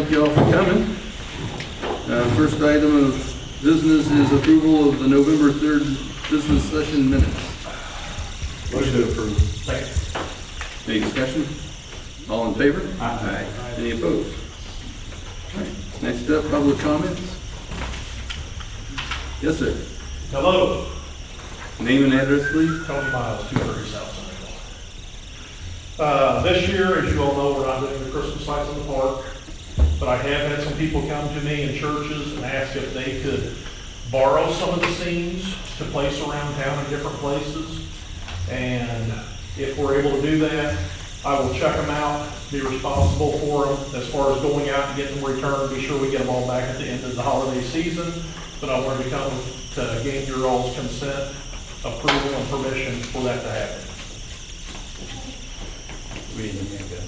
thank you all for coming. First item of business is approval of the November 3rd business session minutes. Motion to approve. Second. Any discussion? All in favor? Aye. Any opposed? All right. Next up, public comments. Yes, sir. Hello, Name and address, please. Tony Miles, 230 South Central. This year, as you all know, we're not doing the Christmas lights in the park, but I have had some people come to me in churches and ask if they could borrow some of the scenes to place around town in different places. And if we're able to do that, I will check them out, be responsible for them as far as going out and getting them returned, be sure we get them all back at the end of the holiday season. But I wanted to come to gain your all's consent, approval, and permission for that to happen. We need to make a.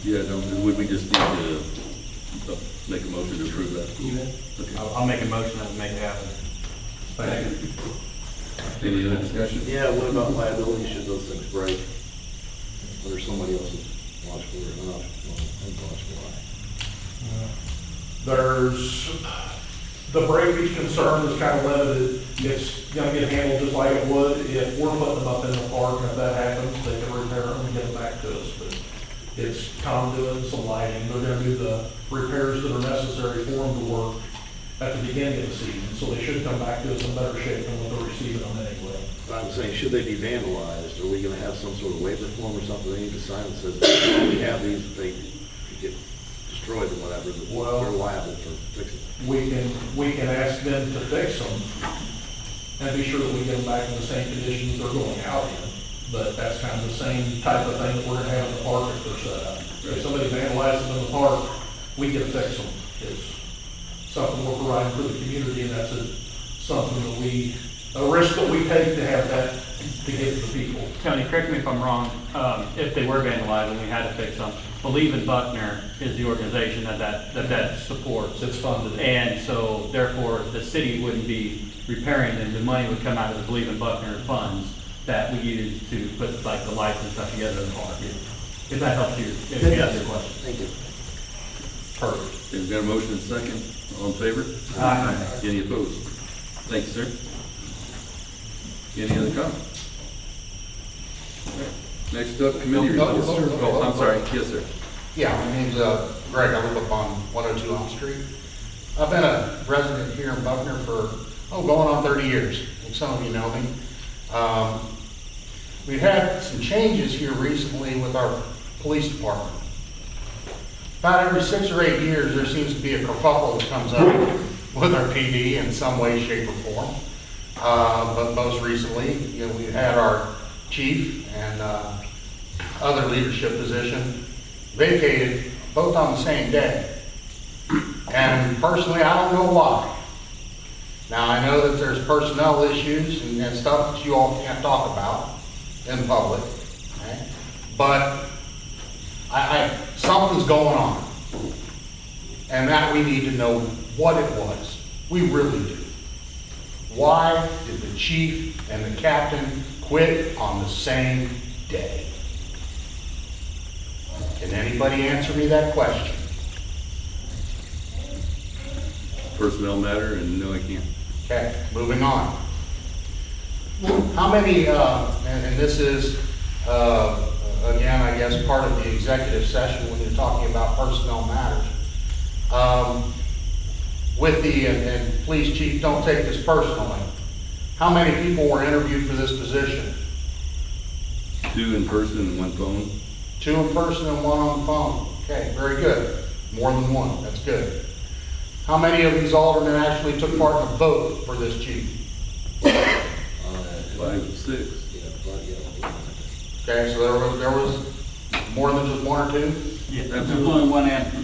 Yeah, no, would we just need to make a motion to approve that? Okay. I'll make a motion that we make it happen. Second. Any other discussion? Yeah, what about liability should those things break? Or there's somebody else's watchful or not watchful eye? There's, the breakage concern is kind of limited. It's gonna get handled just like it would if we're putting them up in the park, and if that happens, they can repair them and get them back to us. But it's conduit, some lighting, they're gonna do the repairs that are necessary for them to work at the beginning of the season, so they should come back to us in better shape than what they're receiving them anyway. I'm saying, should they be vandalized? Are we gonna have some sort of waiver form or something they need to sign that says, we have these, if they get destroyed or whatever, that Well, they're liable for fixing them? We can ask them to fix them and be sure that we get them back in the same conditions they're going out in. But that's kind of the same type of thing that we're gonna have in the park if they're set up. If somebody vandalizes them in the park, we can fix them. It's something we're providing for the community, and that's something that a risk that we take to have that to give to the people. Tony, correct me if I'm wrong, if they were vandalized and we had to fix them, Believe in Buckner is the organization that supports. It's funded. And so therefore, the city wouldn't be repairing them. The money would come out of the Believe in Buckner funds that we use to put like the lights and stuff together in the park. If that helps you, if you answer your question. Thank you. Perfect. Okay, we've got a motion and a second. All in favor? Aye. Any opposed? Thank you, sir. Any other comments? Next up, committee reports. Oh, I'm sorry. Yes, sir. Yeah, my name's Greg. I live up on 102 Elm Street. I've been a resident here in Buckner for, going on 30 years. Like some of you know me. We've had some changes here recently with our police department. About every 6 or 8 years, there seems to be a kerfuffle that comes up with our PD in some way, shape, or form. But most recently, we had our chief and other leadership position vacated both on the same day. And personally, I don't know why. Now, I know that there's personnel issues and stuff that you all can't talk about in public, okay? But something's going on. And that we need to know what it was. We really do. Why did the chief and the captain quit on the same day? Can anybody answer me that question? Personnel matter, and no, I can't. Okay, moving on. How many, and this is, again, I guess, part of the executive session when you're talking about personnel matters. And please, chief, don't take this personally. How many people were interviewed for this position? 2 in person and 1 phone. 2 in person and 1 on the phone. Okay, very good. More than 1, that's good. How many of these aldermen actually took part in a vote for this chief? 5 and 6. Okay, so there was more than just 1 or 2? Yeah, Absolutely. there's only one answer.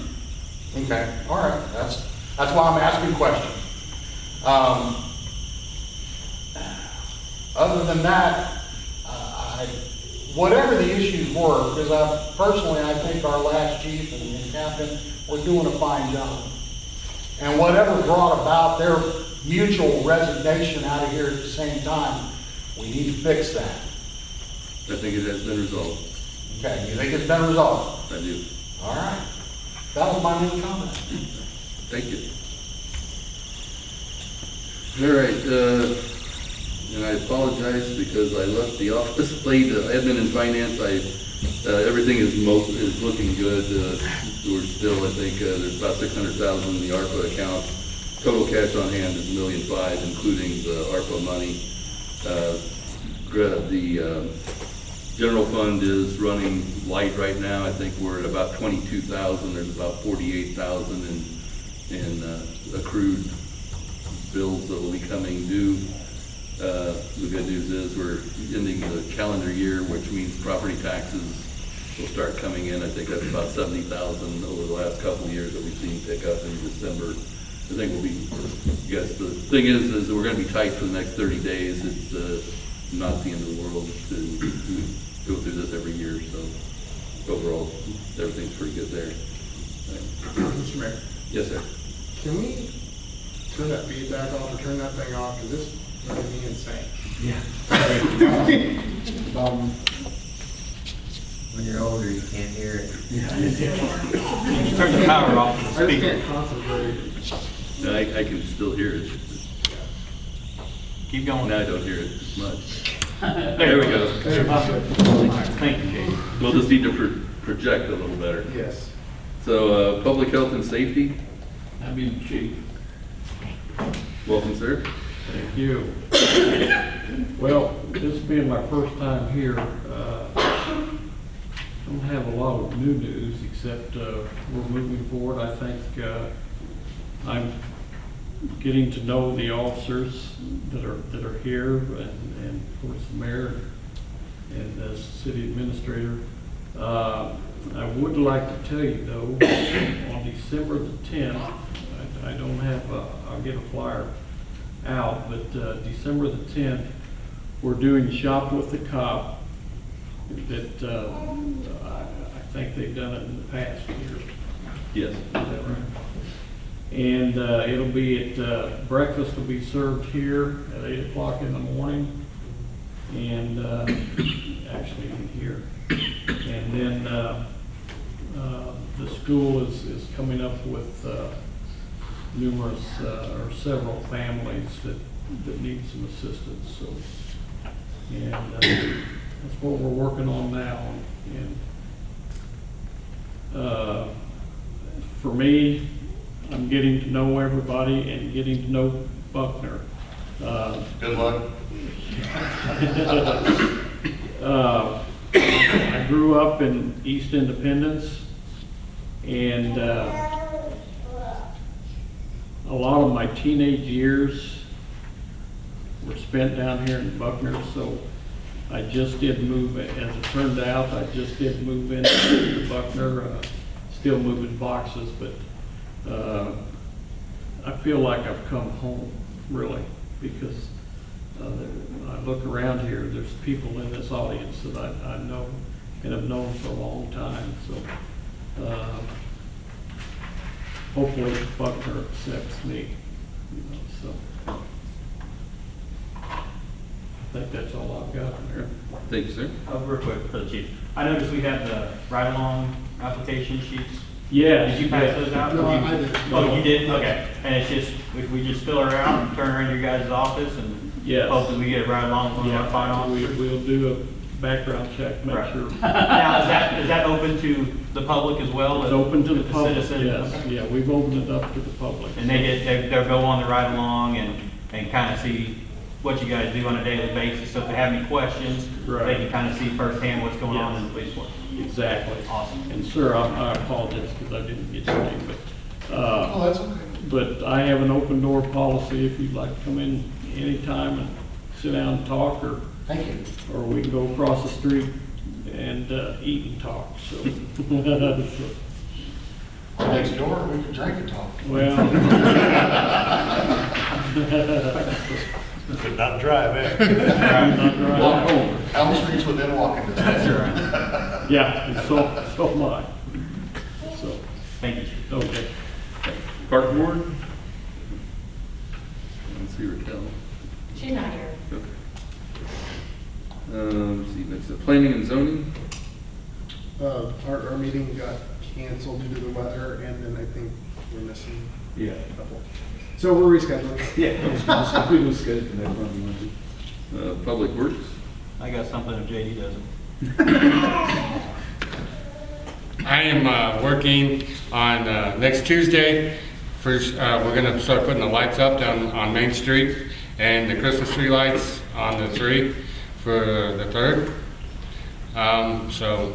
Okay, all right, that's why I'm asking questions. Other than that, whatever the issues were, because I think our last chief and captain were doing a fine job. And whatever brought about their mutual resignation out of here at the same time, we need to fix that. I think it has been resolved. Okay, you think it's been resolved? I do. All right. That was my main comment. Thank you. All right, and I apologize because I left the office late. Admin and finance, everything is looking good. We're still, I think, there's about 600,000 in the ARPA account. Total cash on hand is $1.5 million, including the ARPA money. The general fund is running light right now. I think we're at about 22,000. There's about 48,000 in accrued bills that will be coming due. The good news is we're ending the calendar year, which means property taxes will start coming in. I think that's about 70,000 over the last couple of years that we've seen pick up in December. I think we'll be, yes, the thing is we're going to be tight for the next 30 days. It's not the end of the world to go through this every year. So overall, everything's pretty good there. Mr. Mayor, Yes, sir. can we turn that feedback off or turn that thing off? Because this is driving me insane. When you're older, you can't hear it. Turn the power off. I just can't concentrate. No, I can still hear it. Keep going. Now I don't hear it as much. There we go. Thank you, Jay. We'll just need to project a little better. Yes. So, public health and safety, That'd be the chief. welcome, sir. Thank you. Well, this being my first time here, don't have a lot of new news, except we're moving forward. I think I'm getting to know the officers that are here, and of course the mayor and the city administrator. I would like to tell you though, on December the 10th, I don't have, I'll get a flyer out, but December the 10th, we're doing Shop with the Cop that I think they've done it in the past year. Yes. Is that right? And it'll be at, breakfast will be served here at 8 o'clock in the morning, and actually in here. And then the school is coming up with numerous or several families that need some assistance. So, and that's what we're working on now. And for me, I'm getting to know everybody and getting to know Buckner. Good luck. I grew up in East Independence, and a lot of my teenage years were spent down here in Buckner, so I just did move, as it turned out, I just did move into Buckner, still moving boxes, but I feel like I've come home, really, because I look around here, there's people in this audience that I know and have known for a long time, so hopefully Buckner accepts me, so. I think that's all I've got in there. Thank you, sir. Real quick for the chief. I noticed we have the ride-along application sheets. Yeah. Did you pass those out? No, I didn't. Oh, you did? Okay. And it's just, if we just fill her out and turn her into your guys' office and Yes. hopefully we get a ride-along from our fine officer? We'll do a background check, make Right. sure. Now, is that open to the public as well? It's open to the public, citizens? yes, yeah, we've opened it up to the public. And they'll go on the ride-along and kind of see what you guys do on a daily basis. So if they have any questions, Right. they can kind of see firsthand what's going on in the police force. Exactly. Awesome. And sir, I apologize because I didn't get your name, but, Oh, that's okay. but I have an open door policy if you'd like to come in anytime and sit down and talk, or Thank you. we can go across the street and eat and talk, so. Next door, we can drink and talk. Well. Not drive, eh? Not right. Walk home. Elm Street's within walking distance. Yeah, and so am I. So, Thank you, Chief. okay. Park board? Let's see Raquel. She's not here. Okay. Let's see, next, planning and zoning? Our meeting got canceled due to the weather, and then I think we're missing Yeah. a couple. So we're rescheduling. Yeah. We was good for next Monday. Public Works, I got something if JD doesn't. I am working on next Tuesday. First, we're going to start putting the lights up down on Main Street and the Christmas tree lights on the tree for the 3rd. So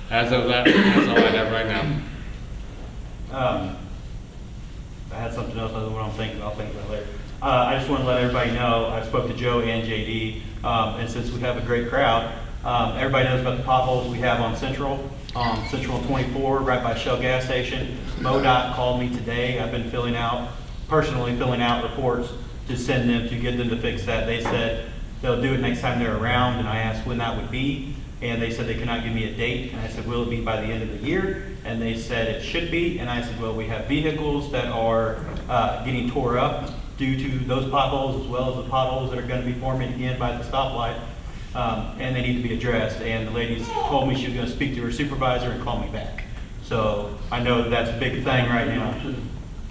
as of that, that's all I have right now. I had something else other than what I'm thinking, I'll think about it later. I just want to let everybody know, I spoke to Joe and JD, and since we have a great crowd, everybody knows about the potholes we have on Central 24, right by Shell gas station. MoDOT called me today. I've been personally filling out reports to send them, to get them to fix that. They said they'll do it next time they're around, and I asked when that would be, and they said they cannot give me a date, and I said, will it be by the end of the year? And they said it should be, and I said, well, we have vehicles that are getting tore up due to those potholes, as well as the potholes that are going to be forming again by the stoplight, and they need to be addressed. And the lady told me she was going to speak to her supervisor and call me back. So I know that's a big thing right now.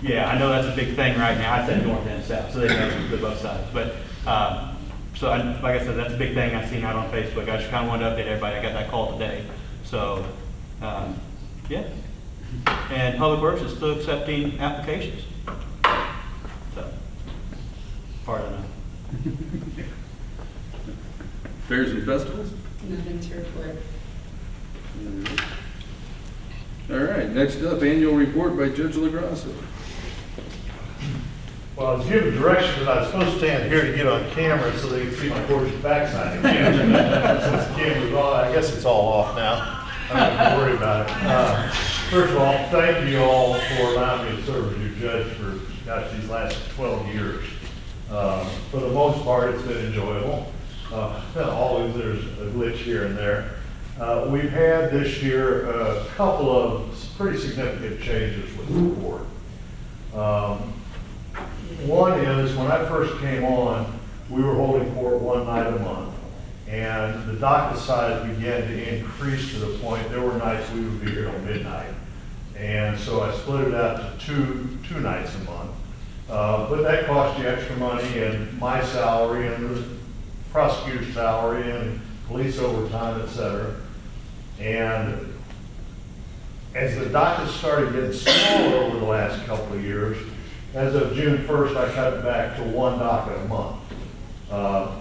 Yeah, I know that's a big thing right now. I said north and south, so they have to both sides. But like I said, that's a big thing I've seen out on Facebook. I just kind of wanted to update everybody. I got that call today. So, yeah. And Public Works is still accepting applications. So, part of that. fairs and festivals? Nothing to report. All right, next up, annual report by Judge LaGrasso. Well, I was given direction that I was supposed to stand here to get on camera so they could see my gorgeous backside again. Since the camera's on, I guess it's all off now. I don't have to worry about it. First of all, thank you all for allowing me to serve as your judge for, gosh, these last 12 years. For the most part, it's been enjoyable. Always there's a glitch here and there. We've had this year a couple of pretty significant changes with the court. One is, when I first came on, we were holding court one night a month. And the docket size began to increase to the point there were nights we would be here till midnight. And so I split it out to two nights a month. But that cost you extra money, and my salary and the prosecutor's salary and police overtime, et cetera. And as the docket started getting smaller over the last couple of years, as of June 1st, I cut it back to one docket a month.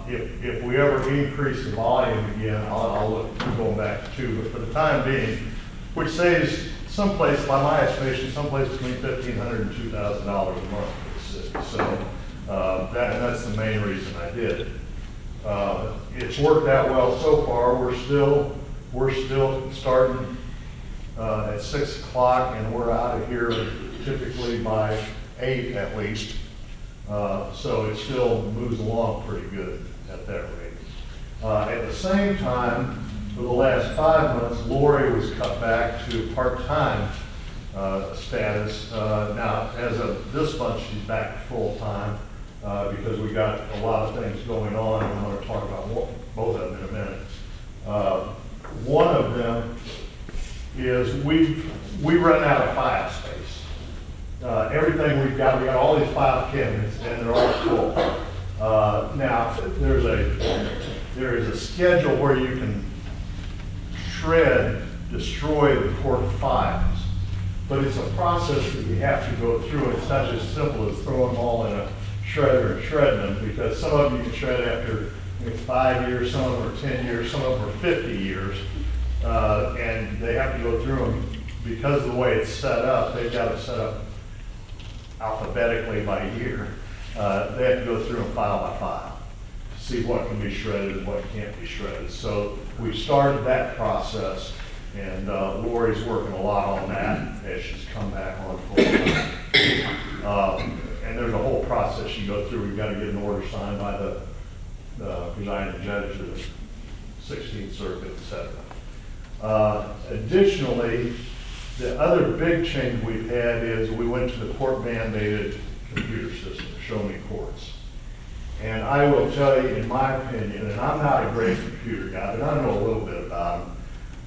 If we ever increase the volume again, I'll look at going back to two. But for the time being, which saves someplace, by my estimation, someplace between $1,500 and $2,000 a month for the city. So that's the main reason I did it. It's worked out well so far. We're still starting at 6 o'clock, and we're out of here typically by 8 at least. So it still moves along pretty good at that rate. At the same time, for the last 5 months, Lori was cut back to part-time status. Now, as of this month, she's back full-time because we got a lot of things going on, and I'm going to talk about both of them in a minute. One of them is we run out of file space. Everything we got all these file cabinets, and they're all full. Now, there is a schedule where you can destroy the court files, but it's a process that you have to go through. It's not just simple as throwing them all in a shredder and shredding them, because some of them you can shred after 5 years, some of them are 10 years, some of them are 50 years, and they have to go through them. Because of the way it's set up, they've got it set up alphabetically by year. They have to go through them file by file to see what can be shredded and what can't be shredded. So we started that process, and Lori's working a lot on that as she's come back on full time. And there's a whole process you go through. We've got to get an order signed by the presiding judge of the 16th Circuit, et cetera. Additionally, the other big change we've had is we went to the court-mandated computer system, Show Me Courts. And I will tell you, in my opinion, and I'm not a great computer guy, but I know a little bit about them,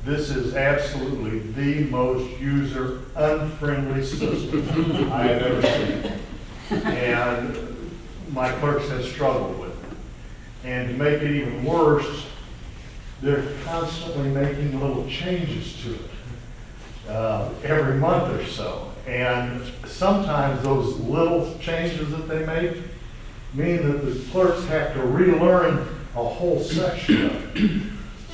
This is absolutely the most user-unfriendly system I have ever seen. And my clerks have struggled with it. And to make it even worse, they're constantly making little changes to it every month or so. And sometimes those little changes that they make mean that the clerks have to relearn a whole section of it.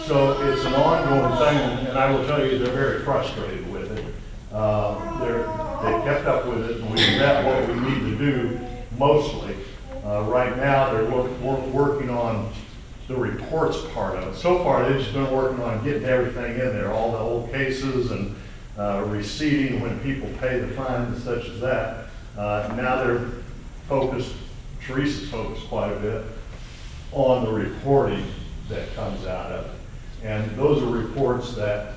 So it's an ongoing thing, and I will tell you, they're very frustrated with it. They've kept up with it, and we've got what we need to do mostly. Right now, they're working on the reports part of it. So far, they've just been working on getting everything in there, all the old cases and receipting when people pay the fines and such as that. Now they're focused, Teresa's focused quite a bit on the reporting that comes out of it. And those are reports that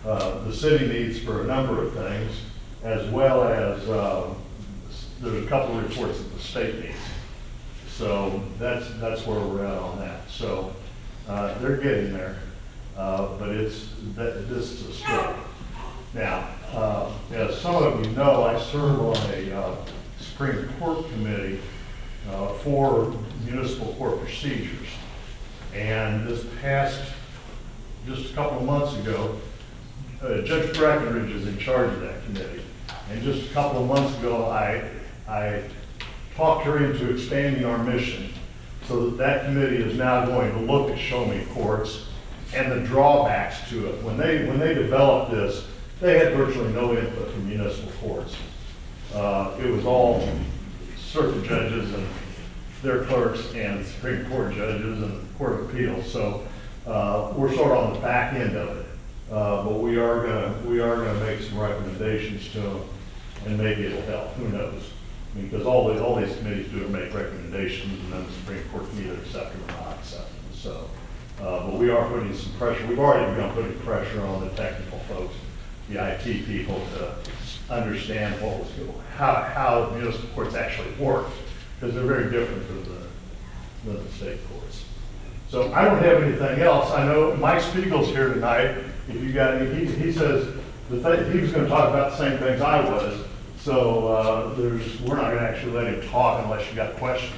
the city needs for a number of things, as well as there's a couple of reports that the state needs. So that's where we're at on that. So they're getting there, but this is a struggle. Now, as some of you know, I serve on a Supreme Court committee for municipal court procedures. And this past, just a couple of months ago, Judge Brackenridge is in charge of that committee. And just a couple of months ago, I talked her into expanding our mission so that committee is now going to look at show-me courts and the drawbacks to it. When they developed this, they had virtually no input from municipal courts. It was all circuit judges and their clerks and Supreme Court judges and Court of Appeals. So we're sort of on the back end of it. But we are gonna make some recommendations to them, and maybe it'll help. Who knows? I mean, because all these committees do is make recommendations, and then the Supreme Court can either accept them or not accept them. So, but we are putting some pressure. We've already begun putting pressure on the technical folks, the IT people, to understand how municipal courts actually work, because they're very different than the state courts. So I don't have anything else. I know Mike Spiegel's here tonight. If you got any, he says he was going to talk about the same things I was. So we're not going to actually let him talk unless you got questions.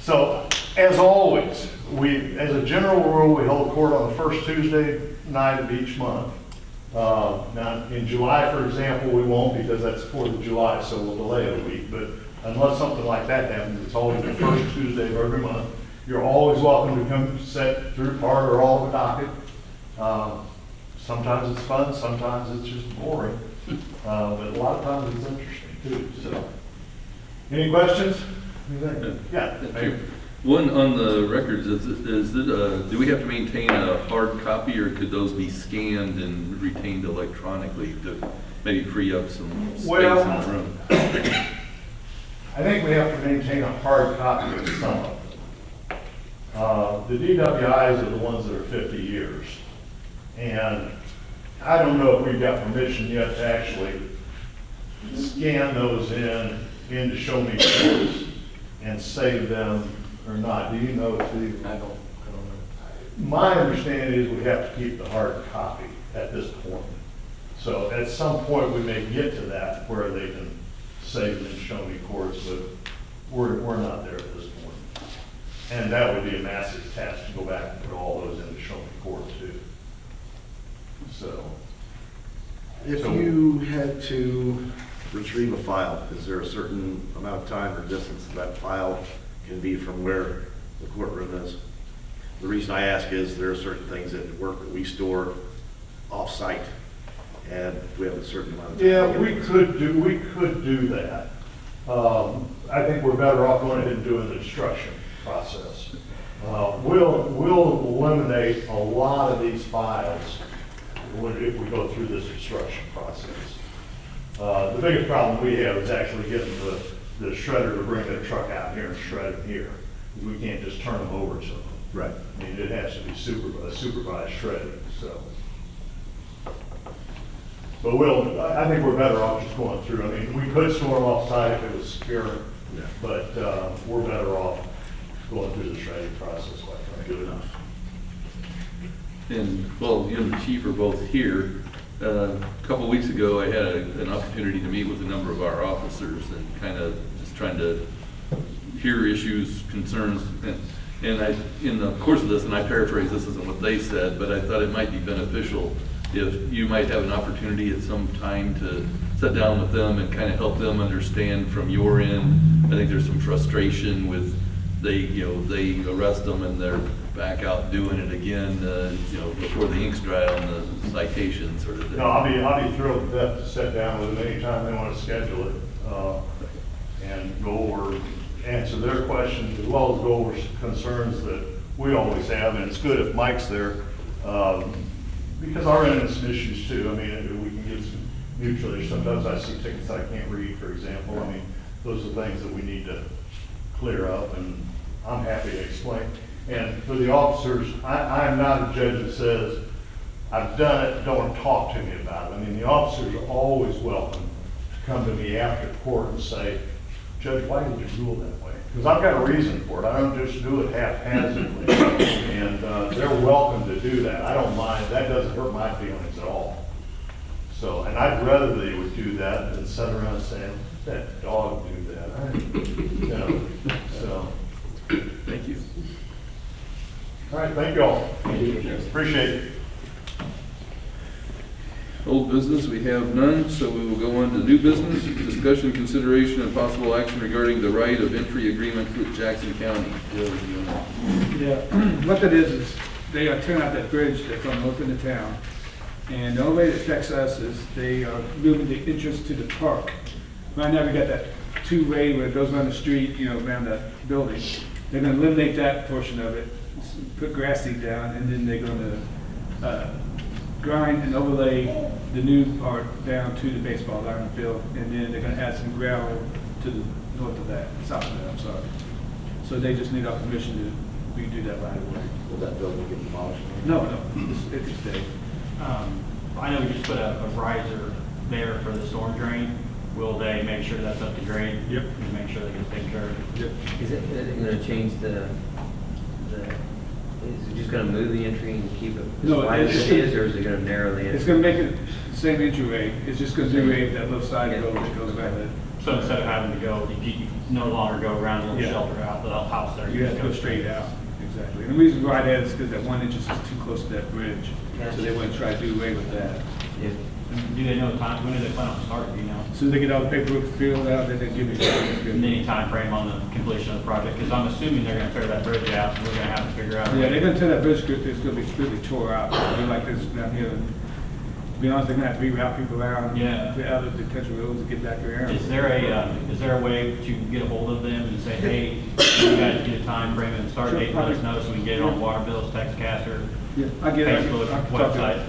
So as always, as a general rule, we hold court on the first Tuesday night of each month. Now in July, for example, we won't, because that's 4th of July, so we'll delay it a week. But unless something like that happens, it's always the first Tuesday of every month. You're always welcome to come sit through part or all of the docket. Sometimes it's fun, sometimes it's just boring, but a lot of times it's interesting too. So, any questions? Yeah. One on the records, do we have to maintain a hard copy, or could those be scanned and retained electronically to maybe free up some space in the room? I think we have to maintain a hard copy of some of them. The DWIs are the ones that are 50 years. And I don't know if we've got permission yet to actually scan those into show me courts and save them or not. Do you know, Steve? I don't know. My understanding is we have to keep the hard copy at this point. So at some point we may get to that where they can save them in show me courts, but we're not there at this point. And that would be a massive task to go back and put all those into show me court too. So. If you had to retrieve a file, is there a certain amount of time or distance that file can be from where the courtroom is? The reason I ask is there are certain things at work that we store off-site, and we have a certain amount of time. Yeah, we could do that. I think we're better off going ahead and doing the destruction process. We'll eliminate a lot of these files if we go through this destruction process. The biggest problem we have is actually getting the shredder to bring the truck out here and shred them here. We can't just turn them over to them. Right. I mean, it has to be supervised shredding, so. But I think we're better off just going through. I mean, we could store them off-site if it was secure, Yeah. but we're better off going through the shredding process, quite frankly. Good enough. And, well, you and the chief are both here. A couple of weeks ago, I had an opportunity to meet with a number of our officers and kind of just trying to hear issues, concerns. And I, in the course of this, and I paraphrase, this isn't what they said, but I thought it might be beneficial if you might have an opportunity at some time to sit down with them and kind of help them understand from your end. I think there's some frustration with they arrest them and they're back out doing it again, before the ink's dry on the citation sort of thing. No, I'll be thrilled to death to sit down with them anytime they want to schedule it, and go over, answer their questions, as well as go over concerns that we always have, and it's good if Mike's there, because our end some issues too. I mean, we can get some mutual, sometimes I see tickets I can't read, for example. I mean, those are things that we need to clear up, and I'm happy to explain. And for the officers, I'm not a judge that says, I've done it, don't talk to me about it. I mean, the officers are always welcome to come to me after court and say, Judge, why did you rule that way? Because I've got a reason for it. I don't just do it haphazardly. And they're welcome to do that. I don't mind. That doesn't hurt my feelings at all. So, and I'd rather they would do that than sit around and say, that dog do that. So. Thank you. All right, thank you all. Appreciate it. Old business, we have none, so we will go on to new business. Discussion, consideration, and possible action regarding the right of entry agreement with Jackson County. Yeah, what that is they are tearing out that bridge that's on north end of town. And the only way it affects us is they are moving the entrance to the park. Right now, we got that two-way where it goes around the street, around that building. They're gonna eliminate that portion of it, put grass seed down, and then they're gonna grind and overlay the new part down to the baseball diamond field, and then they're gonna add some gravel to the north of that, south of that, I'm sorry. So they just need our permission to redo that right away. Will that building get demolished? No, it can stay. I know we just put a riser there for the storm drain. Will they make sure that's up to grade? Yep. And make sure they get taken care of? Yep. Is it gonna change is it just gonna move the entry and keep it as No, wide as it's- it is, or is it gonna narrow the entry? It's gonna make it the same entryway, it's just gonna do that little side road that goes back there. So instead of having to go, you no longer go around a little Yeah. shelter out, the house there. You have to go straight out, exactly. And the reason why that is because that 1 inch is too close to that bridge, so they wouldn't try to do away with that. Yeah. Do they know the time, when do they plan on starting, do you know? As soon as they get all the paperwork filled out, then they give me And any time frame on the completion of the project? Because I'm assuming they're gonna tear that bridge out, and we're gonna have to figure out. Yeah, they're gonna tear that bridge, it's gonna be completely tore out, it'll be like this down here. To be honest, they're gonna have to reroute people around, Yeah. the other potential roads to get back around. Is there a way to get a hold of them and say, hey, you guys get a time frame and start date, let us know so we can get it on water bills, text caster, Yeah, I get it. Facebook, I'll talk to website?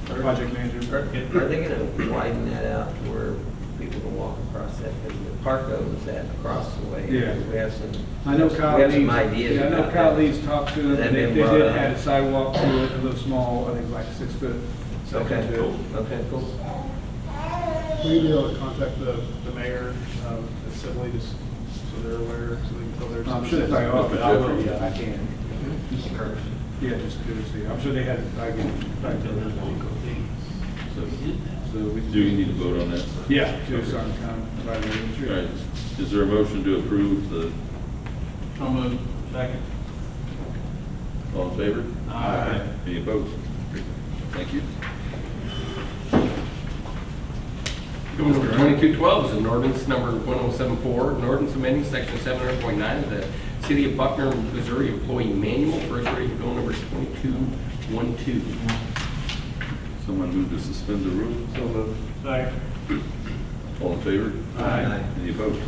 the project manager. Are they gonna widen that out to where people can walk across that? Because the park owns that across the way. Yeah. We have some. I know Kyle We have Lee's. some ideas Yeah, I know about Kyle that. Lee's talked to them, That they been did brought up? add a sidewalk to it, a little small, I think like 6 foot. Okay, section to it. cool. Okay, cool. Will you be able to contact the mayor, civilly, just so they're aware, so they can tell their. I'm sure they probably are, but I will, yeah, I can. Just encourage. Yeah, just courtesy. I'm sure they had, I can, probably tell them. So we. Do you need to vote on that? Yeah, to some kind of, right, All right, is there a motion to approve the, So moved. Second. all in favor? Aye. Any opposed? Thank you. Number 2212 is an ordinance number 1074, an ordinance amending section 700.9 of the City of Buckner, Missouri Employee Manual, first reading bill number 2212. Someone move to suspend the rules? So moved. Second. All in favor? Aye. Any opposed?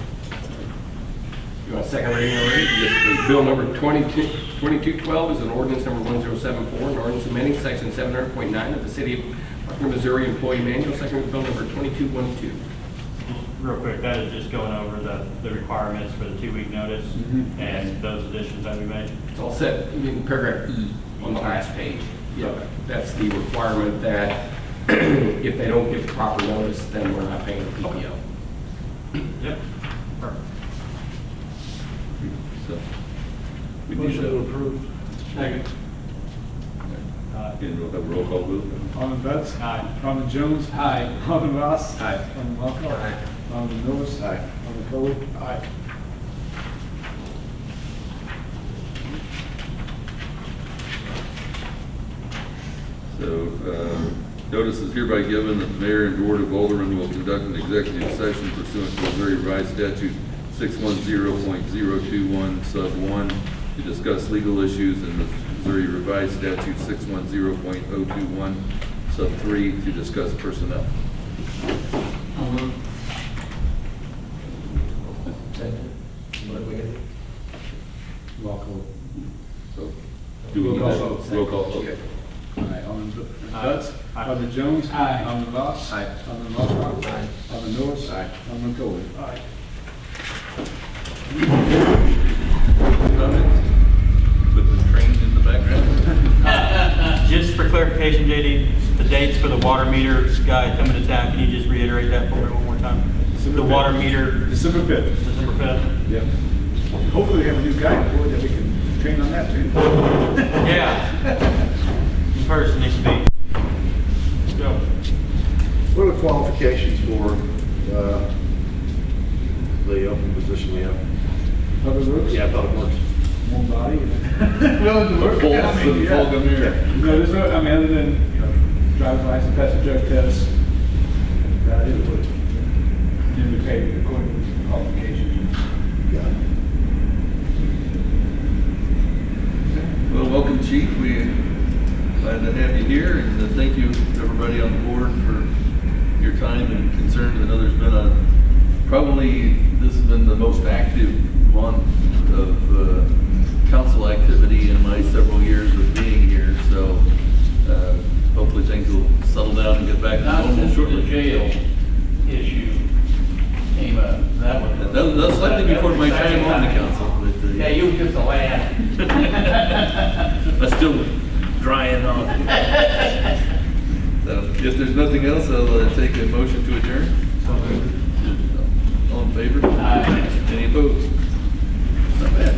You want a second reading already? Yes, please. Bill number 2212 is an ordinance number 1074, an ordinance amending section 700.9 of the City of Buckner, Missouri Employee Manual, second reading bill number 2212. Real quick, that is just going over the requirements for the 2-week notice and those additions that we made. It's all set in paragraph E on the last page. Yeah, that's the requirement that if they don't give proper notice, then we're not paying the PPO. Yep. Perfect. So, we need Motion to to, approve. Second. And we'll have a roll call vote. Alderman Betts. Aye. Alderman Jones. Aye. Alderman Ross. Aye. Alderman Walcott. Aye. Alderman Lewis. Aye. Alderman Coley. Aye. So, notice is hereby given that the mayor and board of aldermen will conduct an executive session pursuant to Missouri Revised Statute 610.021 sub 1 to discuss legal issues and the Missouri Revised Statute 610.021 sub 3 to discuss personnel. Second. What do we got? Welcome. So, do we Roll need call that? vote. Roll call vote. Aye. Alderman Aye. Betts. Aye. Alderman Jones. Aye. Alderman Ross. Aye. Alderman Walcott. Aye. Alderman Lewis. Aye. Alderman Coley. Aye. Comments? With the trains in the background? Just for clarification, JD, the dates for the water meter guy coming to town, can you just reiterate that for me one more time? The water meter, December 5th. December 5th? Yep. Hopefully we have a new guy on board that we can train on that too. Yeah. In person needs to be. Let's go. What are the qualifications for the open position we have? Public Works? Yeah, Public Works. More body. Willing to work. Pulse Yeah, I mean, and yeah. Fulgam. No, there's no, I mean, other than, you know, driver's license, pass the drug test, that is what, then we pay according to qualifications. Got it. Well, welcome, Chief. We're glad to have you here, and thank you, everybody on the board, for your time and concern. I know there's been probably this has been the most active month of council activity in my several years of being here, so hopefully things will settle down and get back to Not normal since the shortly. jail issue came up, that was. That's slightly before my time on the council. But, Yeah, you were just a lad. I'm still drying off. So, if there's nothing else, I'll take a motion to adjourn. All in favor? Aye. Any opposed? Not bad.